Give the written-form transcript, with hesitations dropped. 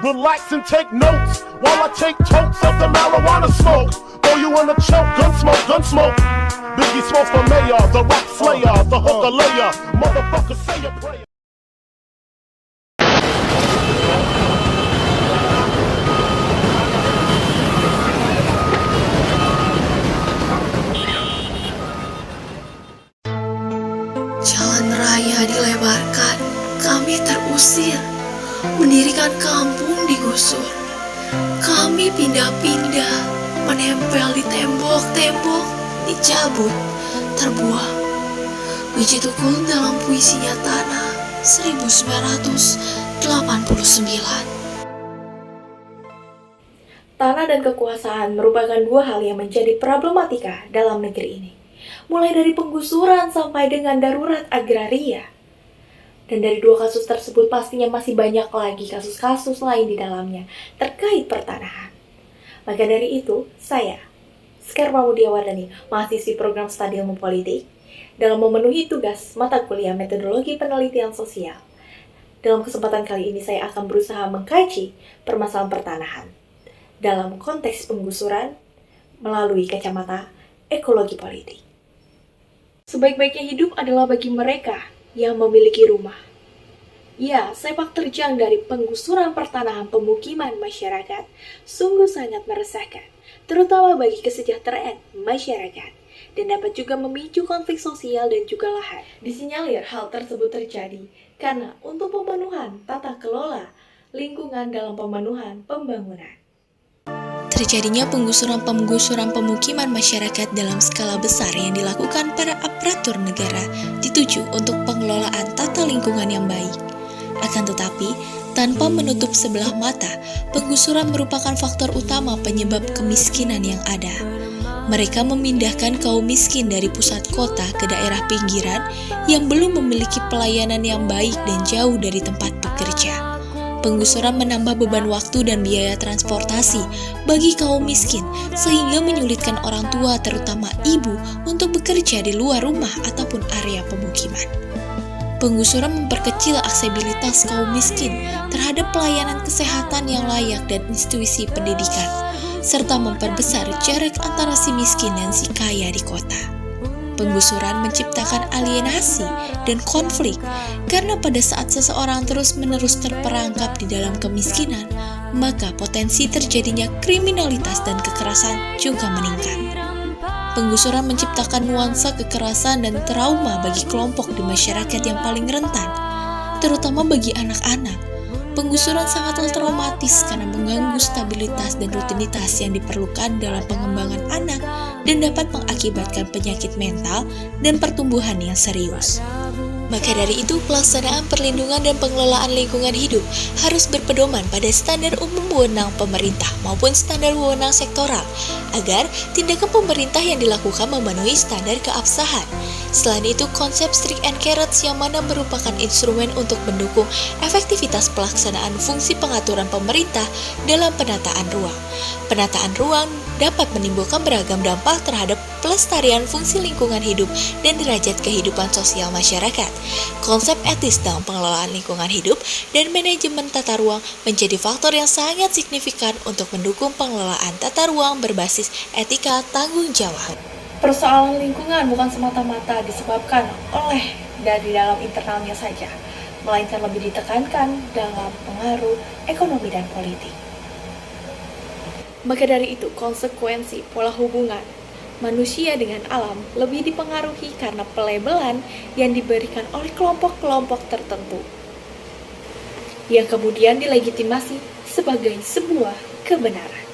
Relax and take notes while I take totes of the marijuana smoke. Throw you in a choke, gun smoke. Biggie Smalls for mayor, the rap slayer, the hooker layer. Motherfucker, say a prayer. Jalan raya dilebarkan, kami terusir. Mendirikan kampung digusur. Kami pindah-pindah, menempel di tembok-tembok, dicabut, terbuang. Biji tukul dalam puisinya Tanah 1989. Tanah dan kekuasaan merupakan dua hal yang menjadi problematika dalam negeri ini. Mulai dari penggusuran sampai dengan darurat agraria. Dan dari dua kasus tersebut pastinya masih banyak lagi kasus-kasus lain di dalamnya terkait pertanahan. Maka dari itu, saya, Sekar Pramudiawardhani, mahasiswi program Studi Ilmu Politik, dalam memenuhi tugas mata kuliah Metodologi Penelitian Sosial. Dalam kesempatan kali ini saya akan berusaha mengkaji permasalahan pertanahan dalam konteks penggusuran melalui kacamata ekologi politik. Sebaik-baiknya hidup adalah bagi mereka yang memiliki rumah. Ya, sepak terjang dari penggusuran pertanahan pemukiman masyarakat sungguh sangat meresahkan, terutama bagi kesejahteraan masyarakat, dan dapat juga memicu konflik sosial dan juga lahan. Disinyalir hal tersebut terjadi karena untuk pemenuhan tata kelola lingkungan dalam pemenuhan pembangunan. Terjadinya penggusuran pemukiman masyarakat dalam skala besar yang dilakukan para aparatur negara dituju untuk pengelolaan tata lingkungan yang baik. Akan tetapi, tanpa menutup sebelah mata, penggusuran merupakan faktor utama penyebab kemiskinan yang ada. Mereka memindahkan kaum miskin dari pusat kota ke daerah pinggiran yang belum memiliki pelayanan yang baik dan jauh dari tempat bekerja. Penggusuran menambah beban waktu dan biaya transportasi bagi kaum miskin, sehingga menyulitkan orang tua terutama ibu untuk bekerja di luar rumah ataupun area pemukiman. Penggusuran memperkecil aksesibilitas kaum miskin terhadap pelayanan kesehatan yang layak dan institusi pendidikan, serta memperbesar jarak antara si miskin dan si kaya di kota. Penggusuran menciptakan alienasi dan konflik karena pada saat seseorang terus-menerus terperangkap di dalam kemiskinan, maka potensi terjadinya kriminalitas dan kekerasan juga meningkat. Penggusuran menciptakan nuansa kekerasan dan trauma bagi kelompok di masyarakat yang paling rentan, terutama bagi anak-anak. Penggusuran sangatlah traumatis karena mengganggu stabilitas dan rutinitas yang diperlukan dalam pengembangan anak dan dapat mengakibatkan penyakit mental dan pertumbuhan yang serius. Maka dari itu, pelaksanaan perlindungan dan pengelolaan lingkungan hidup harus berpedoman pada standar umum wewenang pemerintah maupun standar wewenang sektoral, agar tindakan pemerintah yang dilakukan memenuhi standar keabsahan. Selain itu, konsep strict and carrots yang mana merupakan instrumen untuk mendukung efektivitas pelaksanaan fungsi pengaturan pemerintah dalam penataan ruang. Penataan ruang dapat menimbulkan beragam dampak terhadap pelestarian fungsi lingkungan hidup dan derajat kehidupan sosial masyarakat. Konsep etis dalam pengelolaan lingkungan hidup dan manajemen tata ruang menjadi faktor yang sangat signifikan untuk mendukung pengelolaan tata ruang berbasis etika tanggung jawab. Persoalan lingkungan bukan semata-mata disebabkan oleh dari dalam internalnya saja, melainkan lebih ditekankan dalam pengaruh ekonomi dan politik. Maka dari itu, konsekuensi pola hubungan manusia dengan alam lebih dipengaruhi karena pelabelan yang diberikan oleh kelompok-kelompok tertentu, yang kemudian dilegitimasi sebagai sebuah kebenaran.